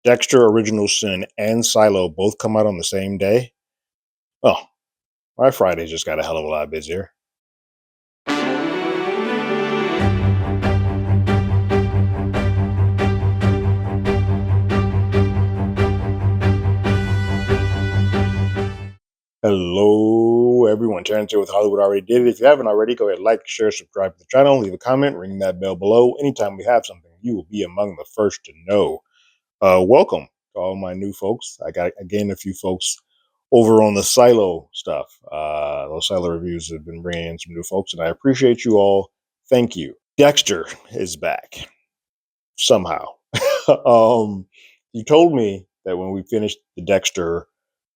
Dexter Original Sin and Silo both come out on the same day? Oh, my Friday just got a hell of a lot busier. Hello, everyone. Terrence here with Hollywood Already Did It. If you haven't already, go ahead, like, share, subscribe to the channel, leave a comment, ring that bell below. Anytime we have something, you will be among the first to know. Welcome to all my new folks. I gained a few folks over on the Silo stuff. Those Silo reviews have been bringing in some new folks, and I appreciate you all. Thank you. Dexter is back somehow. um, you told me that when we finished the Dexter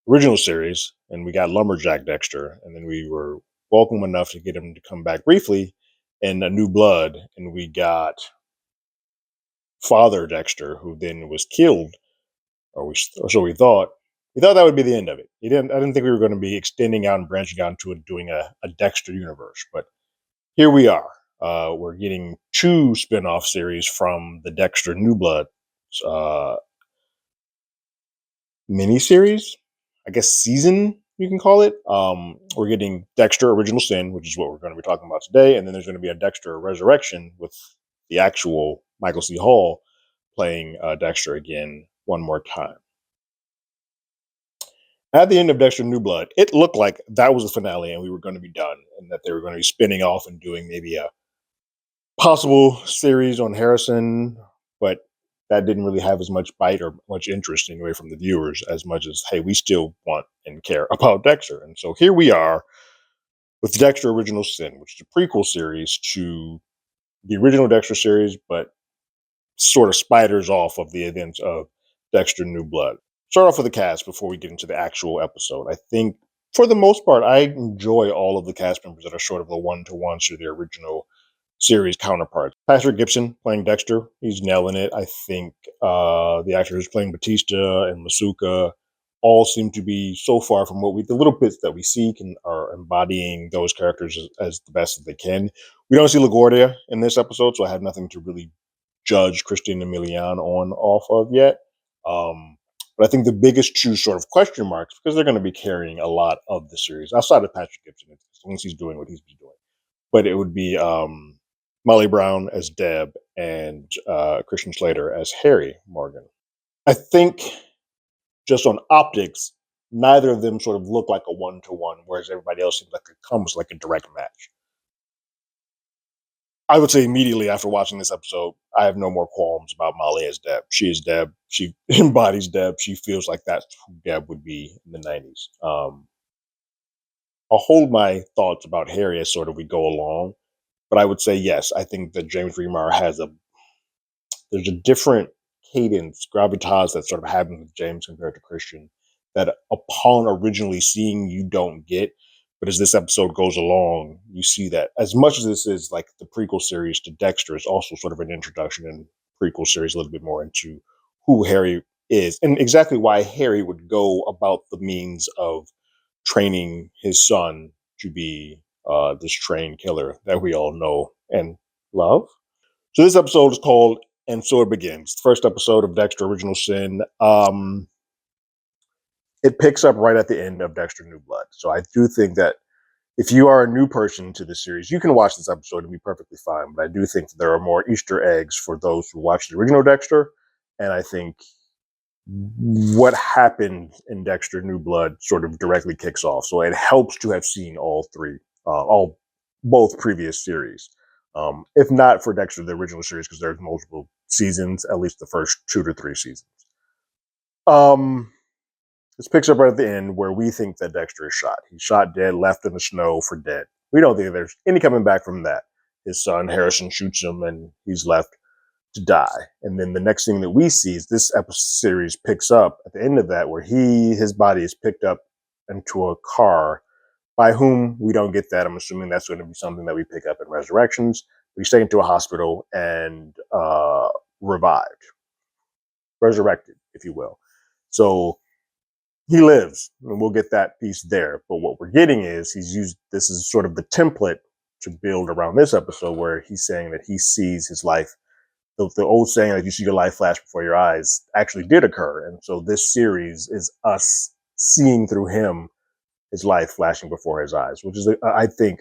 original series and we got Lumberjack Dexter, and then we were welcome enough to get him to come back briefly in A New Blood, and we got Father Dexter, who then was killed, or so we thought. We thought that would be the end of it. I didn't think we were going to be extending out and branching out into doing a Dexter universe, but here we are. We're getting two spin-off series from the Dexter New Blood uh, miniseries, I guess season you can call it. We're getting Dexter Original Sin, which is what we're going to be talking about today, and then there's going to be a Dexter Resurrection with the actual Michael C. Hall playing Dexter again one more time. At the end of Dexter New Blood, it looked like that was the finale and we were going to be done, and that they were going to be spinning off and doing maybe a possible series on Harrison, but that didn't really have as much bite or much interest anyway from the viewers as much as, hey, we still want and care about Dexter. And so here we are with Dexter Original Sin, which is a prequel series to the original Dexter series, but sort of spiders off of the events of Dexter New Blood. Start off with the cast before we get into the actual episode. I think, for the most part, I enjoy all of the cast members that are sort of the one-to-ones to the original series counterparts. Patrick Gibson playing Dexter, he's nailing it. I think the actor who's playing Batista and Masuka all seem to be, so far from the little bits that we see, are embodying those characters as the best that they can. We don't see LaGuardia in this episode, so I have nothing to really judge Christina Milian off of yet. But I think the biggest two sort of question marks, because they're going to be carrying a lot of the series outside of Patrick Gibson, as long as he's doing what he's been doing. But it would be Molly Brown as Deb and Christian Slater as Harry Morgan. I think just on optics, neither of them sort of look like a one-to-one, whereas everybody else seems like it comes like a direct match. I would say immediately after watching this episode, I have no more qualms about Molly as Deb. She is Deb. She embodies Deb. She feels like that's who Deb would be in the 90s. I'll hold my thoughts about Harry as sort of we go along, but I would say yes. I think that James Remar there's a different cadence, gravitas that sort of happens with James compared to Christian that upon originally seeing you don't get. But as this episode goes along, you see that as much as this is like the prequel series to Dexter, it's also sort of an introduction and prequel series a little bit more into who Harry is and exactly why Harry would go about the means of training his son to be this trained killer that we all know and love. So this episode is called And So It Begins. The first episode of Dexter Original Sin. It picks up right at the end of Dexter New Blood. So I do think that if you are a new person to the series, you can watch this episode and be perfectly fine. But I do think that there are more Easter eggs for those who watched the original Dexter. And I think what happened in Dexter New Blood sort of directly kicks off. So it helps to have seen both previous series. If not for Dexter, the original series, because there's multiple seasons, at least the first 2 to 3 seasons. This picks up right at the end where we think that Dexter is shot. He's shot dead, left in the snow for dead. We don't think there's any coming back from that. His son, Harrison, shoots him and he's left to die. And then the next thing that we see is this series picks up at the end of that where his body is picked up into a car by whom we don't get that. I'm assuming that's going to be something that we pick up in Resurrections. He's taken to a hospital and resurrected, if you will. So he lives, and we'll get that piece there. But what we're getting is this is sort of the template to build around this episode where he's saying that he sees his life the old saying that you see your life flash before your eyes actually did occur. And so this series is us seeing through him his life flashing before his eyes, which is, I think,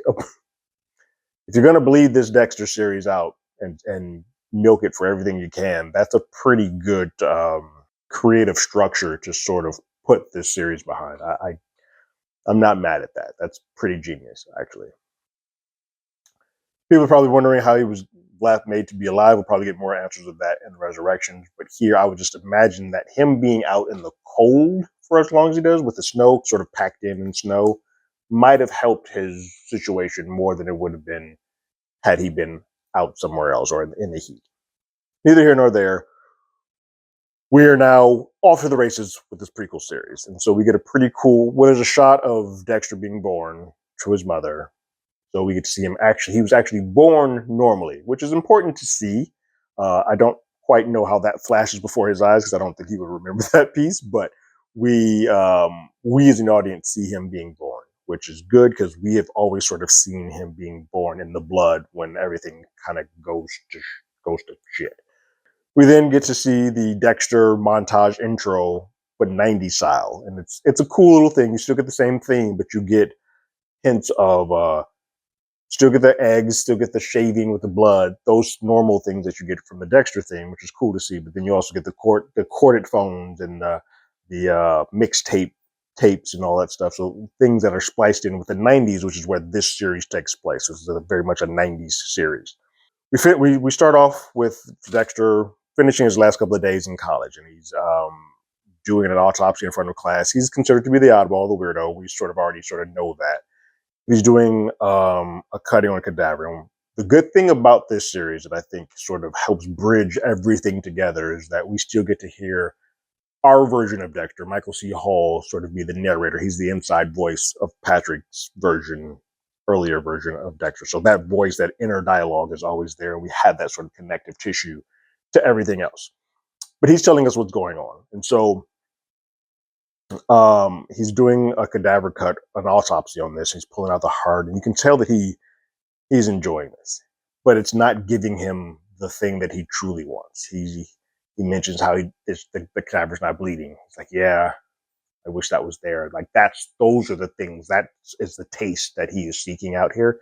if you're going to bleed this Dexter series out and milk it for everything you can, that's a pretty good creative structure to sort of put this series behind. I'm not mad at that. That's pretty genius, actually. People are probably wondering how he was made to be alive. We'll probably get more answers of that in the Resurrections. But here, I would just imagine that him being out in the cold for as long as he does, with the snow sort of packed in snow, might have helped his situation more than it would have been had he been out somewhere else or in the heat. Neither here nor there. We are now off to the races with this prequel series. And so we get a pretty cool, well, there's a shot of Dexter being born to his mother. So we get to see him he was actually born normally, which is important to see. I don't quite know how that flashes before his eyes because I don't think he would remember that piece, but we as an audience see him being born, which is good because we have always sort of seen him being born in the blood when everything kind of goes to shit. We then get to see the Dexter montage intro, but 90s style, and it's a cool little thing. You still get the same thing, but you get hints of still get the eggs, still get the shaving with the blood, those normal things that you get from the Dexter theme, which is cool to see. But then you also get the corded phones and the mixtape tapes and all that stuff. So things that are spliced in with the 90s, which is where this series takes place. This is very much a 90s series. We start off with Dexter finishing his last couple of days in college, and he's doing an autopsy in front of class. He's considered to be the oddball, the weirdo. We already know that. He's doing a cutting on a cadaver. And the good thing about this series that I think sort of helps bridge everything together is that we still get to hear our version of Dexter, Michael C. Hall, sort of be the narrator. He's the inside voice of Patrick's earlier version of Dexter. So that voice, that inner dialogue is always there. And we have that sort of connective tissue to everything else. But he's telling us what's going on. And so he's doing a cadaver cut, an autopsy on this. He's pulling out the heart, and you can tell that he's enjoying this, but it's not giving him the thing that he truly wants. He mentions how the cadaver's not bleeding. It's like, yeah, I wish that was there. Like those are the things, that is the taste that he is seeking out here,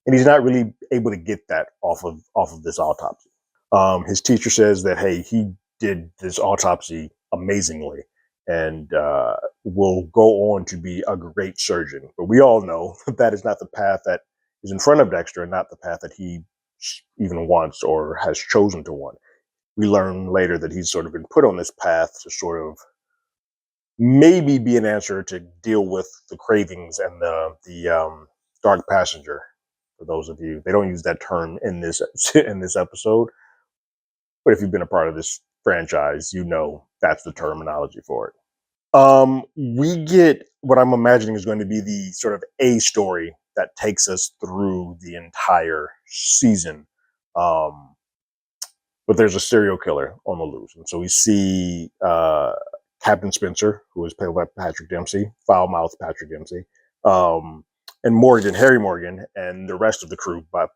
and he's not really able to get that off of this autopsy. His teacher says that, hey, he did this autopsy amazingly and will go on to be a great surgeon. But we all know that is not the path that is in front of Dexter and not the path that he even wants or has chosen to want. We learn later that he's sort of been put on this path to sort of maybe be an answer to deal with the cravings and the dark passenger. For those of you, they don't use that term in this episode, but if you've been a part of this franchise, you know that's the terminology for it. We get what I'm imagining is going to be the sort of A story that takes us through the entire season. But there's a serial killer on the loose. And so we see Captain Spencer, who is played by Patrick Dempsey, foul-mouthed Patrick Dempsey, and Harry Morgan, and the rest of the crew, by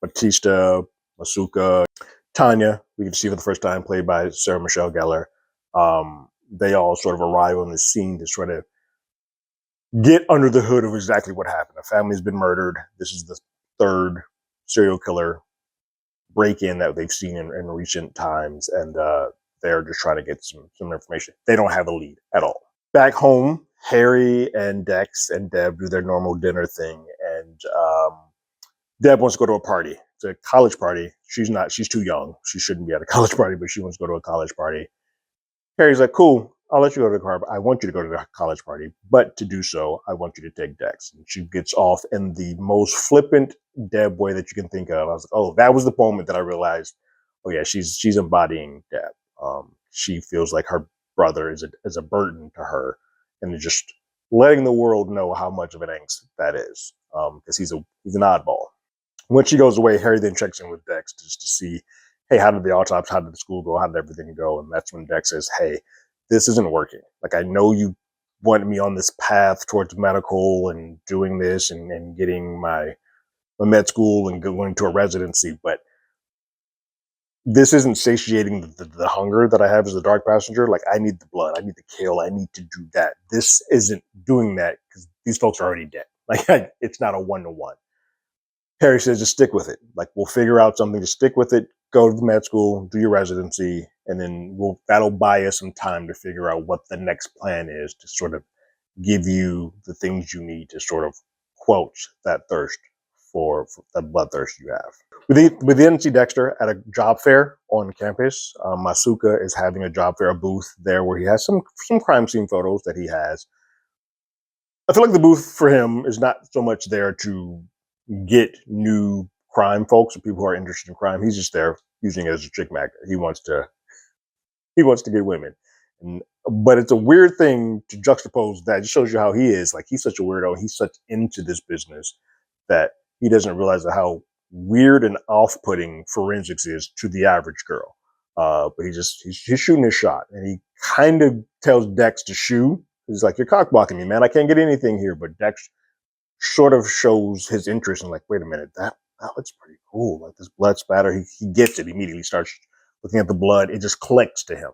Batista, Masuka, Tanya, we get to see for the first time, played by Sarah Michelle Gellar. They all sort of arrive on the scene to try to get under the hood of exactly what happened. A family's been murdered. This is the third serial killer break-in that they've seen in recent times, and they're just trying to get some information. They don't have a lead at all. Back home, Harry and Dex and Deb do their normal dinner thing, and Deb wants to go to a party. It's a college party. She's too young. She shouldn't be at a college party, but she wants to go to a college party. Harry's like, cool, I'll let you go to the car. I want you to go to the college party, but to do so, I want you to take Dex. And she gets off in the most flippant Deb way that you can think of. I was like, oh, that was the moment that I realized, oh yeah, she's embodying Deb. She feels like her brother is a burden to her, and just letting the world know how much of an angst that is, because he's an oddball. When she goes away, Harry then checks in with Dex just to see, hey, how did the autopsy, how did the school go, how did everything go? And that's when Dex says, hey, this isn't working. Like, I know you wanted me on this path towards medical and doing this and getting my med school and going to a residency, but this isn't satiating the hunger that I have as a dark passenger. Like, I need the blood, I need the kill, I need to do that. This isn't doing that because these folks are already dead. Like, it's not a 1-to-1. Harry says, just stick with it. Like, we'll figure out something to stick with it. Go to the med school, do your residency, and then that'll buy us some time to figure out what the next plan is to sort of give you the things you need to sort of quench that thirst for that bloodthirst you have. We then see Dexter at a job fair on campus. Masuka is having a job fair, a booth there where he has some crime scene photos that he has. I feel like the booth for him is not so much there to get new crime folks or people who are interested in crime. He's just there using it as a chick magnet. He wants to get women. But it's a weird thing to juxtapose that. It just shows you how he is. Like, he's such a weirdo. He's such into this business that he doesn't realize how weird and off-putting forensics is to the average girl. But he's shooting his shot, and he kind of tells Dex to shoot. He's like, "You're cockblocking me, man. I can't get anything here." But Dex sort of shows his interest in, like, wait a minute, that looks pretty cool. Like, this blood spatter, he gets it immediately. Starts looking at the blood. It just clicks to him.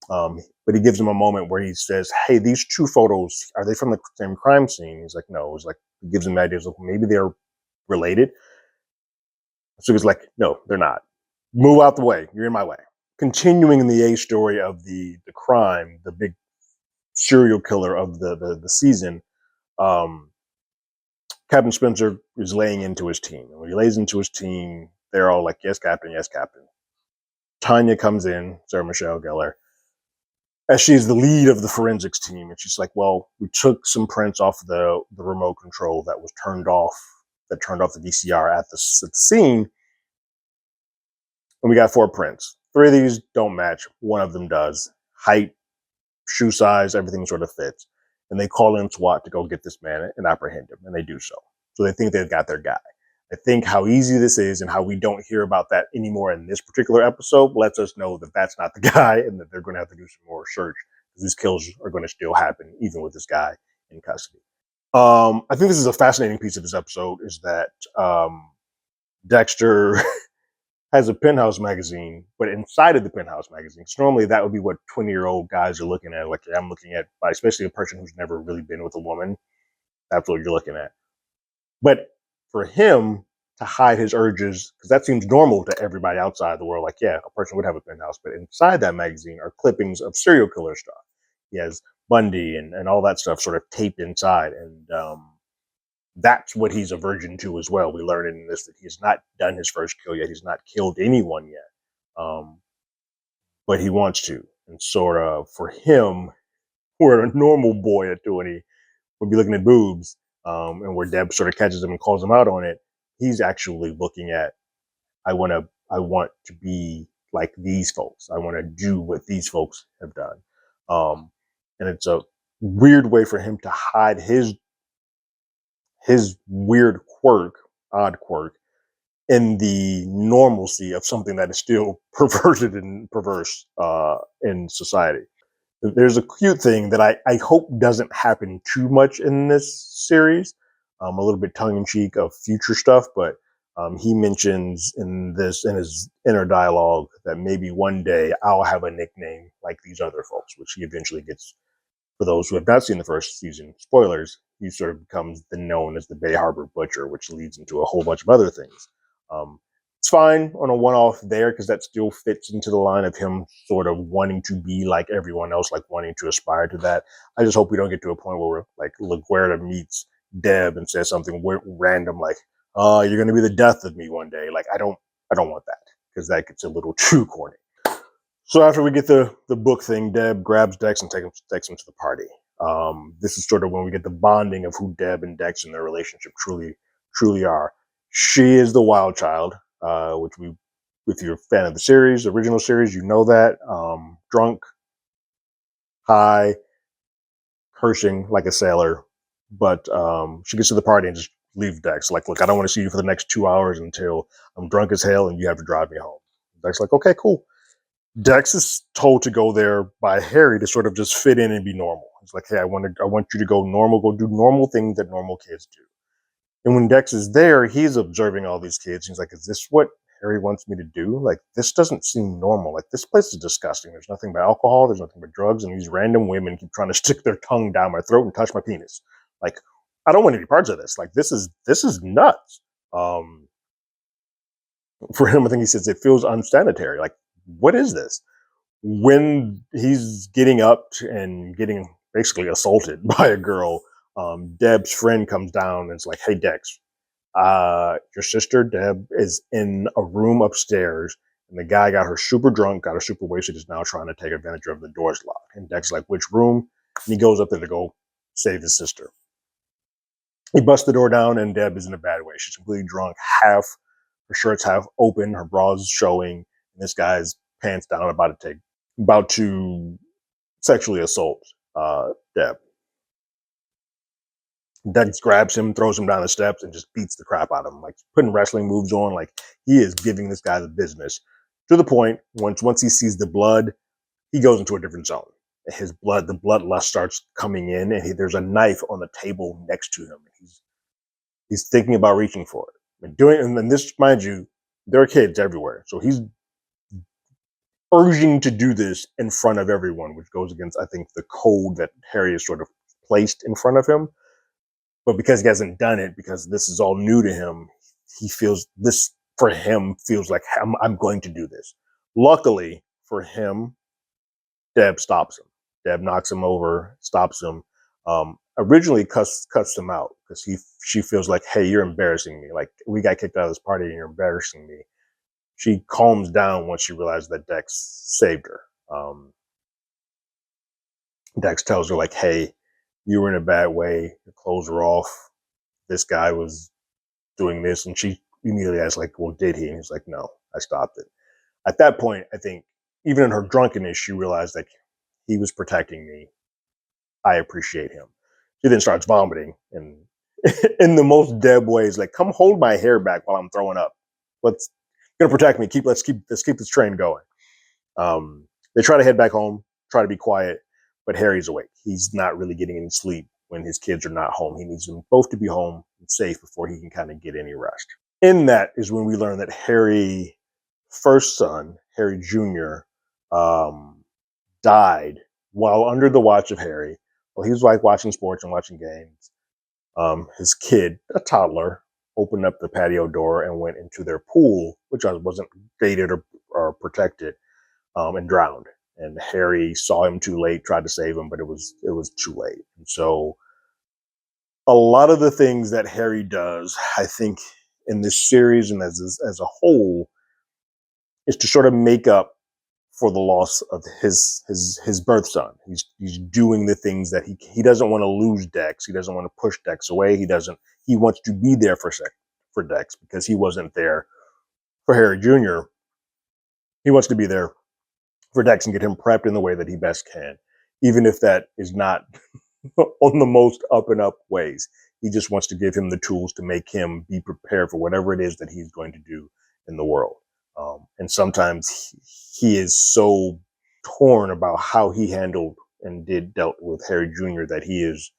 But he gives him a moment where he says, "Hey, these two photos, are they from the same crime scene?" He's like, "No." It's like, he gives him ideas of maybe they're related. So he's like, "No, they're not. Move out the way. You're in my way." Continuing in the A story of the crime, the big serial killer of the season, um, Captain Spencer is laying into his team. And when he lays into his team, they're all like, "Yes, Captain, yes, Captain." Tanya comes in, Sarah Michelle Gellar, as she's the lead of the forensics team, and she's like, "Well, we took some prints off the remote control that was turned off, that turned off the VCR at the scene, and we got 4 prints. 3 of these don't match. One of them does. Height, shoe size, everything sort of fits. And they call in SWAT to go get this man and apprehend him, and they do so. So they think they've got their guy. I think how easy this is and how we don't hear about that anymore in this particular episode lets us know that that's not the guy and that they're going to have to do some more research because these kills are going to still happen even with this guy in custody. I think this is a fascinating piece of this episode is that Dexter has a Penthouse magazine, but inside of the Penthouse magazine, so normally that would be what 20-year-old guys are looking at. Like, I'm looking at, especially a person who's never really been with a woman. That's what you're looking at. But for him to hide his urges, because that seems normal to everybody outside the world, like, yeah, a person would have a penthouse, but inside that magazine are clippings of serial killer stuff. He has Bundy and all that stuff sort of taped inside. And that's what he's a virgin to as well. We learn in this that he has not done his first kill yet. He's not killed anyone yet. But he wants to. And sort of for him, where a normal boy at 20 would be looking at boobs, and where Deb sort of catches him and calls him out on it, he's actually looking at, I want to be like these folks. I want to do what these folks have done. And it's a weird way for him to hide his weird odd quirk, in the normalcy of something that is still perverted and perverse in society. There's a cute thing that I hope doesn't happen too much in this series, a little bit tongue-in-cheek of future stuff, but he mentions in his inner dialogue that maybe one day I'll have a nickname like these other folks, which he eventually gets. For those who have not seen the first season, spoilers, he sort of becomes known as the Bay Harbor Butcher, which leads into a whole bunch of other things. It's fine on a one-off there because that still fits into the line of him sort of wanting to be like everyone else, like wanting to aspire to that. I just hope we don't get to a point where we're like LaGuerta meets Deb and says something random like, "Oh, you're going to be the death of me one day." Like, I don't want that because that gets a little too corny. So after we get the book thing, Deb grabs Dex and takes him to the party. This is sort of when we get the bonding of who Deb and Dex and their relationship truly are. She is the wild child, which if you're a fan of the series, the original series, you know that. Drunk, high, cursing like a sailor. But she gets to the party and just leaves Dex. Like, "Look, I don't want to see you for the next 2 hours until I'm drunk as hell and you have to drive me home." Dex like, "Okay, cool." Dex is told to go there by Harry to sort of just fit in and be normal. He's like, "Hey, I want you to go normal, go do normal things that normal kids do." And when Dex is there, he's observing all these kids. He's like, "Is this what Harry wants me to do? Like, this doesn't seem normal. Like, this place is disgusting. There's nothing but alcohol. There's nothing but drugs. And these random women keep trying to stick their tongue down my throat and touch my penis. Like, I don't want any parts of this. Like, this is nuts. For him, I think he says it feels unsanitary. Like, what is this? When he's getting up and getting basically assaulted by a girl, Deb's friend comes down and is like, "Hey, Dex, your sister Deb is in a room upstairs, and the guy got her super drunk, got her super wasted, is now trying to take advantage of the door's locked." And Dex is like, "Which room?" And he goes up there to go save his sister. He busts the door down, and Deb is in a bad way. She's completely drunk, half her shirt's half open, her bra's showing, and this guy's pants down, about to sexually assault Deb. Dex grabs him, throws him down the steps, and just beats the crap out of him, like putting wrestling moves on. Like, he is giving this guy the business to the point once he sees the blood, he goes into a different zone. The bloodlust starts coming in, and there's a knife on the table next to him. He's thinking about reaching for it. And then this, mind you, there are kids everywhere, so he's urging to do this in front of everyone, which goes against, I think, the code that Harry has sort of placed in front of him. But because he hasn't done it, because this is all new to him, he feels this for him feels like I'm going to do this. Luckily for him, Deb stops him. Deb knocks him over, stops him. Originally cuts him out because she feels like, "Hey, you're embarrassing me. Like, we got kicked out of this party and you're embarrassing me." She calms down once she realizes that Dex saved her. Dex tells her, like, "Hey, you were in a bad way. Your clothes were off. This guy was doing this." And she immediately asks, like, "Well, did he?" And he's like, "No, I stopped it." At that point, I think, even in her drunkenness, she realized that he was protecting me. I appreciate him. She then starts vomiting and in the most Deb ways, like, "Come hold my hair back while I'm throwing up. Let's gonna protect me. Let's keep this train going." They try to head back home, try to be quiet, but Harry's awake. He's not really getting any sleep when his kids are not home. He needs them both to be home and safe before he can kind of get any rest. In that is when we learn that Harry's first son, Harry Jr., died while under the watch of Harry. Well, he was like watching sports and watching games. His kid, a toddler, opened up the patio door and went into their pool, which wasn't gated or protected, and drowned. And Harry saw him too late, tried to save him, but it was too late. And so, a lot of the things that Harry does, I think, in this series and as a whole, is to sort of make up for the loss of his birth son. He's doing the things that he doesn't want to lose Dex. He doesn't want to push Dex away. He wants to be there for Dex because he wasn't there for Harry Jr. He wants to be there for Dex and get him prepped in the way that he best can, even if that is not on the most up and up ways. He just wants to give him the tools to make him be prepared for whatever it is that he's going to do in the world. And sometimes he is so torn about how he handled and dealt with Harry Jr. that he is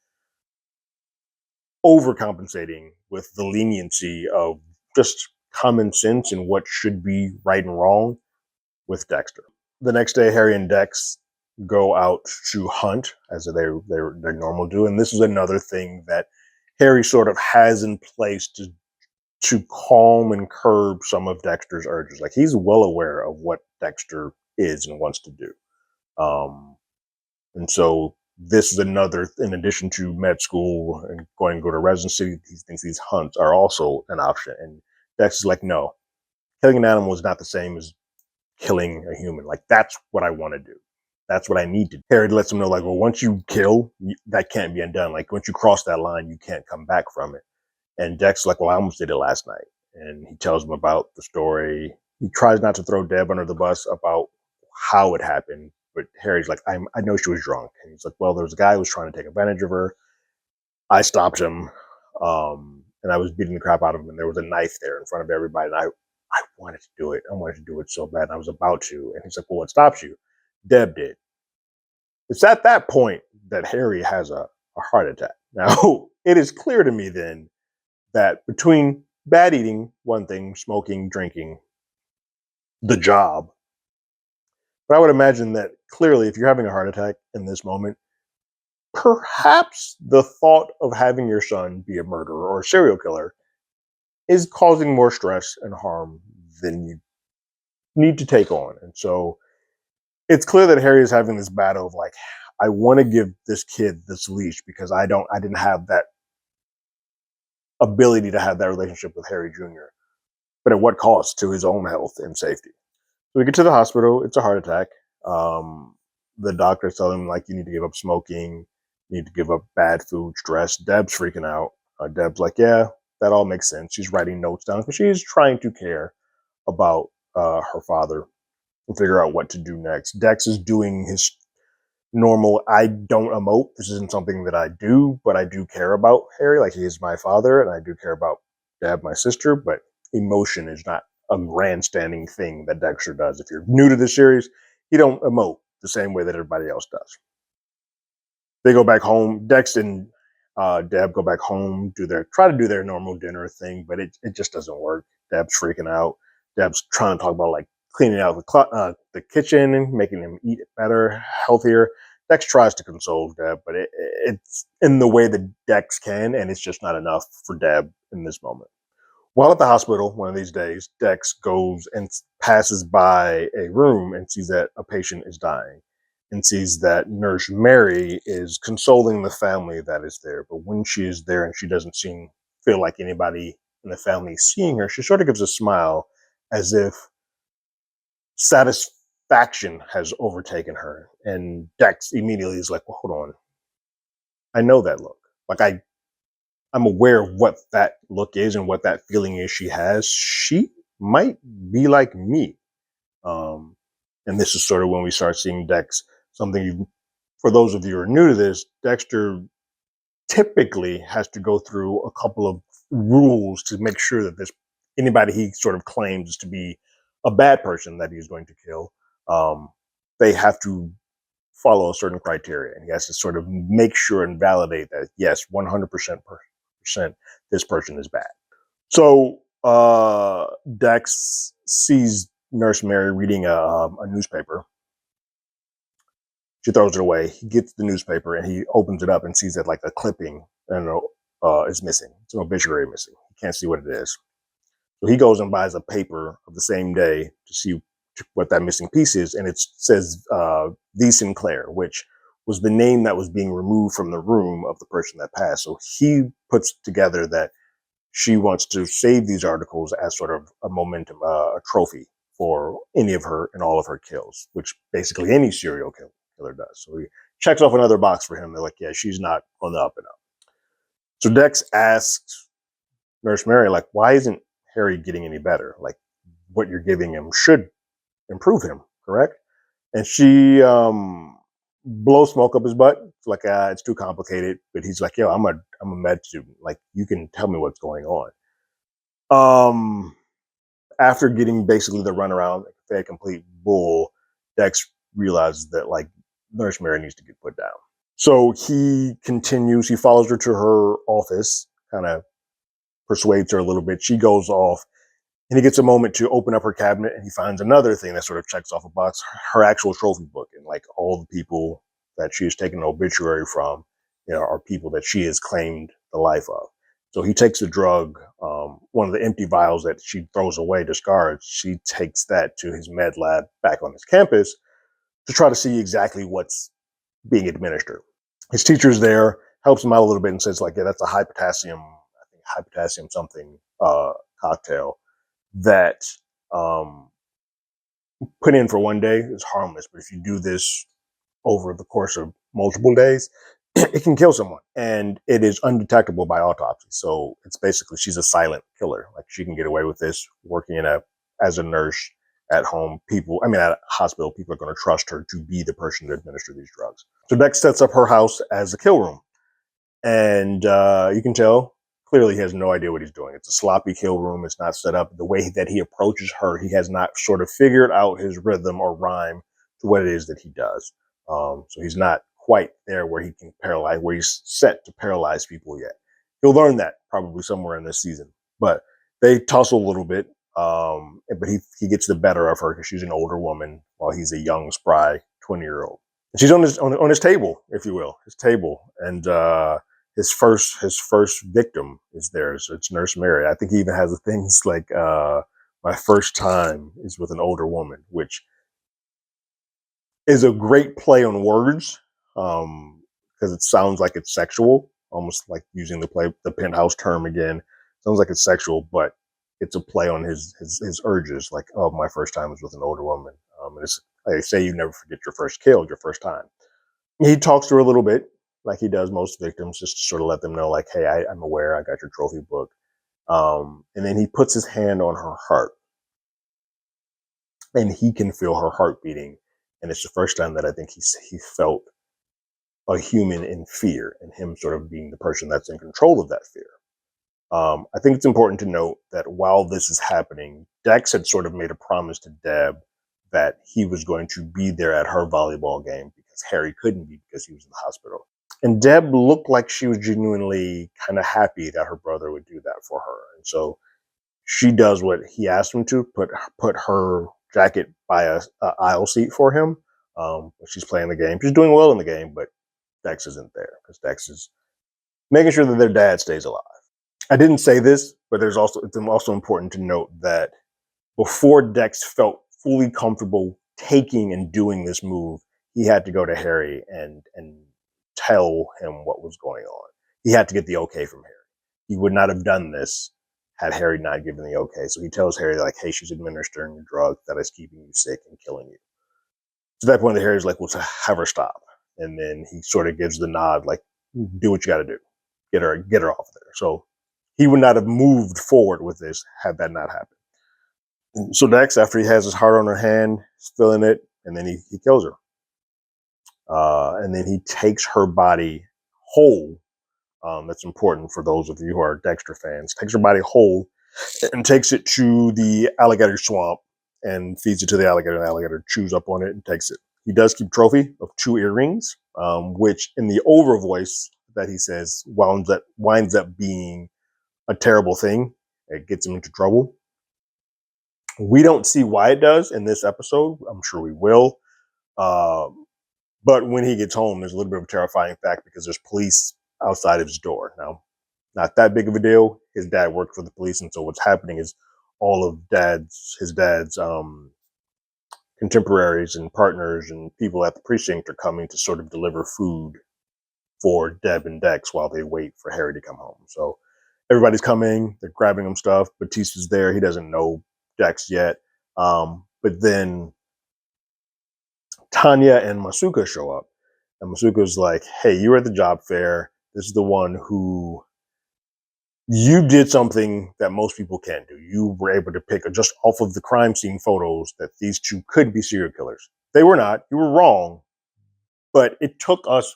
overcompensating with the leniency of just common sense and what should be right and wrong with Dexter. The next day, Harry and Dex go out to hunt as they normal do, and this is another thing that Harry sort of has in place to calm and curb some of Dexter's urges. Like, he's well aware of what Dexter is and wants to do. And so this is another, in addition to med school and going to go to residency, he thinks these hunts are also an option. And Dexter's like, "No, killing an animal is not the same as killing a human. Like, that's what I want to do. That's what I need to do." Harry lets him know, like, well, once you kill, that can't be undone. Like, once you cross that line, you can't come back from it. And Dex like, "Well, I almost did it last night." And he tells him about the story. He tries not to throw Deb under the bus about how it happened. But Harry's like, I know she was drunk. And he's like, "Well, there was a guy who was trying to take advantage of her. I stopped him. And I was beating the crap out of him. And there was a knife there in front of everybody. And I wanted to do it. I wanted to do it so bad. And I was about to." And he's like, "Well, what stops you?" "Deb did." It's at that point that Harry has a heart attack. Now, it is clear to me then that between bad eating, one thing, smoking, drinking, the job. But I would imagine that clearly, if you're having a heart attack in this moment, perhaps the thought of having your son be a murderer or a serial killer is causing more stress and harm than you need to take on. And so it's clear that Harry is having this battle of like, I want to give this kid this leash because I didn't have that ability to have that relationship with Harry Jr., but at what cost to his own health and safety? So we get to the hospital. It's a heart attack. The doctor's telling him like you need to give up smoking, you need to give up bad food, stress. Deb's freaking out. Deb's like, yeah, that all makes sense. She's writing notes down because she's trying to care about her father and figure out what to do next. Dex is doing his normal. I don't emote. This isn't something that I do, but I do care about Harry. Like he is my father, and I do care about Deb, my sister. But emotion is not a grandstanding thing that Dexter does. If you're new to the series, he don't emote the same way that everybody else does. They go back home. Dex and Deb go back home, try to do their normal dinner thing, but it just doesn't work. Deb's freaking out. Deb's trying to talk about like cleaning out the kitchen and making him eat better, healthier. Dex tries to console Deb, but it's in the way that Dex can, and it's just not enough for Deb in this moment. While at the hospital, one of these days, Dex goes and passes by a room and sees that a patient is dying and sees that Nurse Mary is consoling the family that is there. But when she is there and she doesn't feel like anybody in the family is seeing her, she sort of gives a smile as if satisfaction has overtaken her. And Dex immediately is like, well, hold on. I know that look. Like I'm aware of what that look is and what that feeling is she has. She might be like me. And this is sort of when we start seeing Dex, for those of you who are new to this, Dexter typically has to go through a couple of rules to make sure that anybody he sort of claims to be a bad person that he's going to kill, they have to follow a certain criteria. And he has to sort of make sure and validate that, yes, 100% this person is bad. So Dex sees Nurse Mary reading a newspaper. She throws it away. He gets the newspaper and he opens it up and sees that like a clipping, is missing. It's an obituary missing. He can't see what it is. So he goes and buys a paper of the same day to see what that missing piece is, and it says V. Sinclair, which was the name that was being removed from the room of the person that passed. So he puts together that she wants to save these articles as sort of a momentum, a trophy for any of her and all of her kills, which basically any serial killer does. So he checks off another box for him. They're like, yeah, she's not on the up and up. So Dex asks Nurse Mary, like, why isn't Harry getting any better? Like, what you're giving him should improve him, correct? And she blows smoke up his butt. It's like, it's too complicated. But he's like, yo, I'm a med student. Like, you can tell me what's going on. After getting basically the runaround, fed complete bull, Dex realizes that like Nurse Mary needs to get put down. So he continues. He follows her to her office, kind of persuades her a little bit. She goes off, and he gets a moment to open up her cabinet, and he finds another thing that sort of checks off a box: her actual trophy book, and like all the people that she has taken an obituary from, are people that she has claimed the life of. So he takes a drug, one of the empty vials that she throws away, discards. She takes that to his med lab back on his campus to try to see exactly what's being administered. His teacher's there, helps him out a little bit, and says like, yeah, that's a high potassium something cocktail that put in for one day is harmless, but if you do this over the course of multiple days, it can kill someone, and it is undetectable by autopsy. So it's basically she's a silent killer. Like she can get away with this working as a nurse at home. At a hospital, people are going to trust her to be the person to administer these drugs. So Dex sets up her house as a kill room, and you can tell clearly he has no idea what he's doing. It's a sloppy kill room. It's not set up the way that he approaches her. He has not sort of figured out his rhythm or rhyme to what it is that he does. So he's not quite there where he can paralyze, where he's set to paralyze people yet. He'll learn that probably somewhere in this season. But they tussle a little bit. But he gets the better of her because she's an older woman while he's a young, spry 20-year-old. And she's on his table, if you will, his table, and his first victim is there. So it's Nurse Mary. I think he even has things like my first time is with an older woman, which is a great play on words because it sounds like it's sexual, almost like using the penthouse term again. Sounds like it's sexual, but it's a play on his urges. Like, oh, my first time was with an older woman. And it's like they say, you never forget your first kill, your first time. He talks to her a little bit, like he does most victims, just to sort of let them know, like, hey, I'm aware, I got your trophy book. And then he puts his hand on her heart, and he can feel her heart beating. And it's the first time that I think he felt a human in fear, and him sort of being the person that's in control of that fear. I think it's important to note that while this is happening, Dex had sort of made a promise to Deb that he was going to be there at her volleyball game because Harry couldn't be because he was in the hospital. And Deb looked like she was genuinely kind of happy that her brother would do that for her. And so she does what he asked him to, put her jacket by a aisle seat for him. She's playing the game. She's doing well in the game, but Dex isn't there because Dex is making sure that their dad stays alive. I didn't say this, but it's also important to note that before Dex felt fully comfortable taking and doing this move, he had to go to Harry and tell him what was going on. He had to get the okay from Harry. He would not have done this had Harry not given the okay. So he tells Harry, like, hey, she's administering a drug that is keeping you sick and killing you. So at that point, Harry's like, well, have her stop. And then he sort of gives the nod, like, do what you got to do. Get her off there. So he would not have moved forward with this had that not happened. And so Dex, after he has his heart on her hand, he's feeling it, and then he kills her. And then he takes her body whole. That's important for those of you who are Dexter fans. Takes her body whole and takes it to the alligator swamp and feeds it to the alligator. The alligator chews up on it and takes it. He does keep trophy of 2 earrings, which in the over voice that he says winds up being a terrible thing. It gets him into trouble. We don't see why it does in this episode. I'm sure we will. But when he gets home, there's a little bit of a terrifying fact because there's police outside of his door. Now, not that big of a deal. His dad worked for the police, and so what's happening is all of his dad's contemporaries and partners and people at the precinct are coming to sort of deliver food for Deb and Dex while they wait for Harry to come home. So everybody's coming, they're grabbing him stuff. Batista's there. He doesn't know Dex yet. But then Tanya and Masuka show up. And Masuka's like, hey, you were at the job fair. This is the one who you did something that most people can't do. You were able to pick just off of the crime scene photos that these two could be serial killers. They were not. You were wrong. But it took us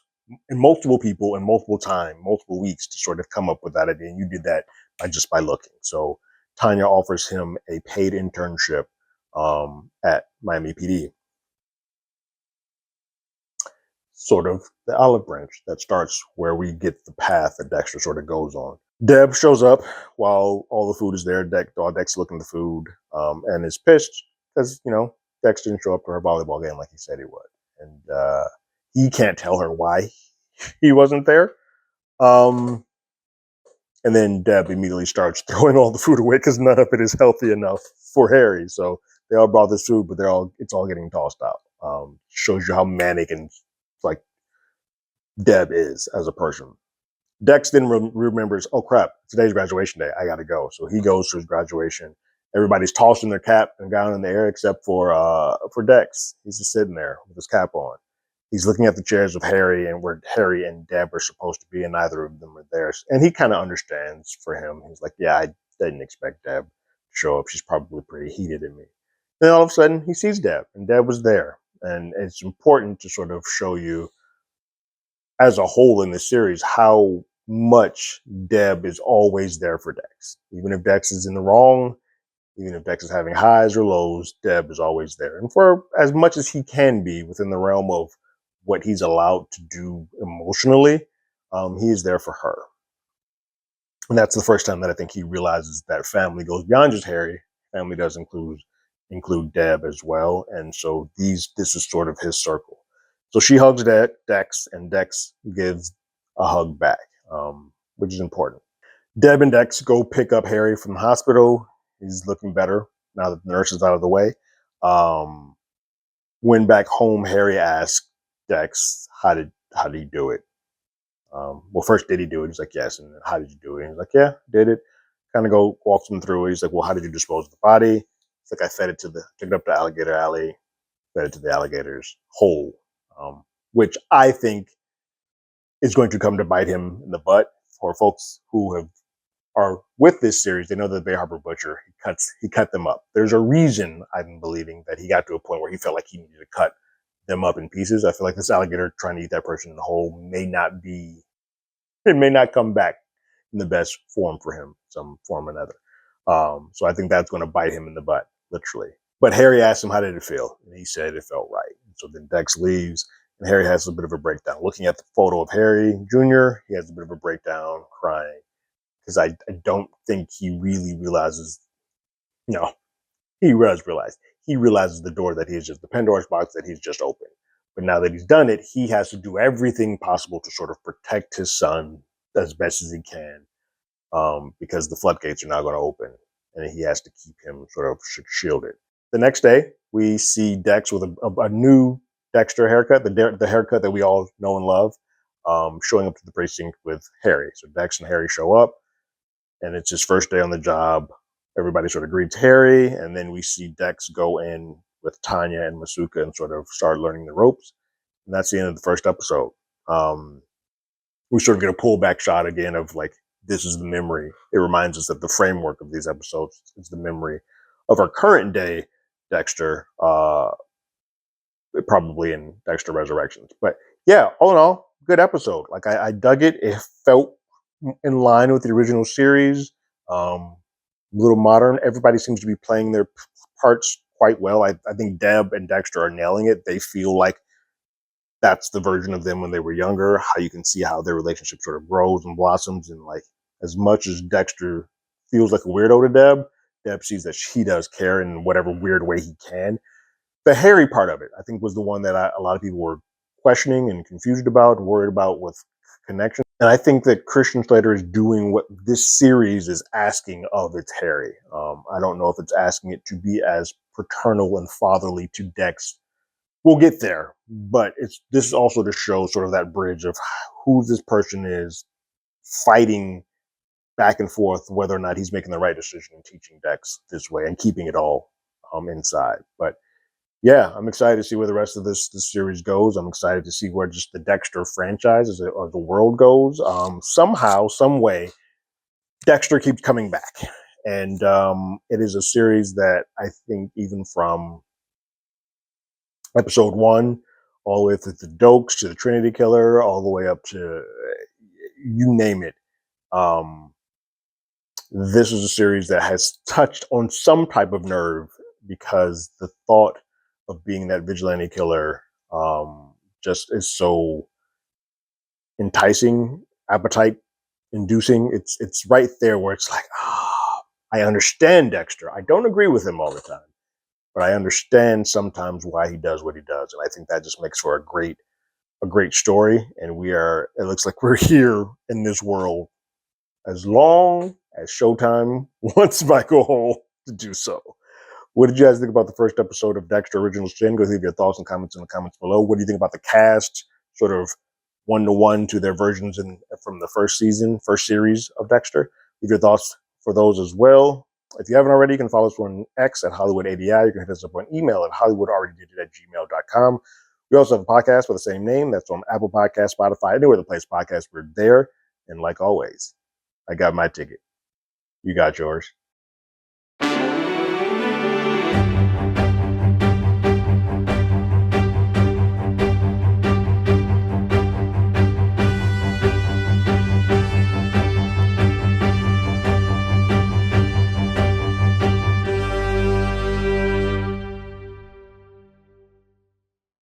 and multiple people and multiple weeks to sort of come up with that idea. And you did that by looking. So Tanya offers him a paid internship at Miami PD. Sort of the olive branch that starts where we get the path that Dexter sort of goes on. Deb shows up while all the food is there. Dex's looking at the food and is pissed because, Dex didn't show up to her volleyball game like he said he would. And he can't tell her why he wasn't there. And then Deb immediately starts throwing all the food away because none of it is healthy enough for Harry. So they all brought this food, but it's all getting tossed out. Shows you how manic and like Deb is as a person. Dex then remembers, oh crap, today's graduation day. I got to go. So he goes to his graduation. Everybody's tossing their cap and gown in the air except for Dex. He's just sitting there with his cap on. He's looking at the chairs of Harry and where Harry and Deb are supposed to be, and neither of them are there. And he kind of understands for him. He's like, yeah, I didn't expect Deb to show up. She's probably pretty heated at me. Then all of a sudden, he sees Deb, and Deb was there. And it's important to sort of show you as a whole in the series how much Deb is always there for Dex. Even if Dex is in the wrong, even if Dex is having highs or lows, Deb is always there. And for as much as he can be within the realm of what he's allowed to do emotionally, he is there for her. And that's the first time that I think he realizes that family goes beyond just Harry. family does include Deb as well, and so this is sort of his circle. So she hugs Dex, and Dex gives a hug back, which is important. Deb and Dex go pick up Harry from the hospital. He's looking better now that the nurse is out of the way. When back home, Harry asks Dex, how did he do it? Well, first, did he do it? He's like, yes. And then, how did you do it? And he's like, yeah, did it. Kind of walks him through it. He's like, well, how did you dispose of the body? It's like, I took it up to Alligator Alley, fed it to the alligators whole, which I think is going to come to bite him in the butt. For folks who are with this series, they know that the Bay Harbor Butcher, he cut them up. There's a reason, I'm believing, that he got to a point where he felt like he needed to cut them up in pieces. I feel like this alligator trying to eat that person whole may not come back in the best form for him, some form or another. So I think that's going to bite him in the butt, literally. But Harry asked him, how did it feel? And he said it felt right. And so then Dex leaves, and Harry has a bit of a breakdown. Looking at the photo of Harry Jr., he has a bit of a breakdown, crying. Because I don't think he really realizes, no, he does realize. He realizes the door that he's just, the Pandora's box that he's just opened. But now that he's done it, he has to do everything possible to sort of protect his son as best as he can, because the floodgates are now going to open, and he has to keep him sort of shielded. The next day, we see Dex with a new Dexter haircut, the haircut that we all know and love, showing up to the precinct with Harry. So Dex and Harry show up, and it's his first day on the job. Everybody sort of greets Harry, and then we see Dex go in with Tanya and Masuka and sort of start learning the ropes. And that's the end of the first episode. We sort of get a pullback shot again of like, this is the memory. It reminds us that the framework of these episodes is the memory of our current day Dexter, probably in Dexter Resurrections. But yeah, all in all, good episode. Like I dug it. It felt in line with the original series. A little modern. Everybody seems to be playing their parts quite well. I think Deb and Dexter are nailing it. They feel like that's the version of them when they were younger. How you can see how their relationship sort of grows and blossoms. And like, as much as Dexter feels like a weirdo to Deb sees that she does care in whatever weird way he can. The Harry part of it, I think, was the one that a lot of people were questioning and confused about, worried about with connection. And I think that Christian Slater is doing what this series is asking of its Harry. I don't know if it's asking it to be as paternal and fatherly to Dex. We'll get there, but this is also to show sort of that bridge of who this person is, fighting back and forth whether or not he's making the right decision in teaching Dex this way and keeping it all inside. But yeah, I'm excited to see where the rest of this series goes. I'm excited to see where just the Dexter franchise as the world goes. Somehow, some way, Dexter keeps coming back, and it is a series that I think even from episode 1 all the way through the Dokes to the Trinity Killer, all the way up to you name it. This is a series that has touched on some type of nerve, because the thought of being that vigilante killer just is so enticing, appetite inducing. It's right there where it's like, I understand Dexter. I don't agree with him all the time, but I understand sometimes why he does what he does. And I think that just makes for a great story. And it looks like we're here in this world as long as Showtime wants Michael Hall to do so. What did you guys think about the first episode of Dexter Original Sin? Go leave your thoughts and comments in the comments below. What do you think about the cast, sort of one-to-one to their versions from the first series of Dexter? Leave your thoughts for those as well. If you haven't already, you can follow us on X at HollywoodADI. You can hit us up on email at HollywoodAlreadyDid@gmail.com. We also have a podcast with the same name. That's on Apple Podcasts, Spotify, anywhere the place podcasts. We're there. And like always, I got my ticket. You got yours.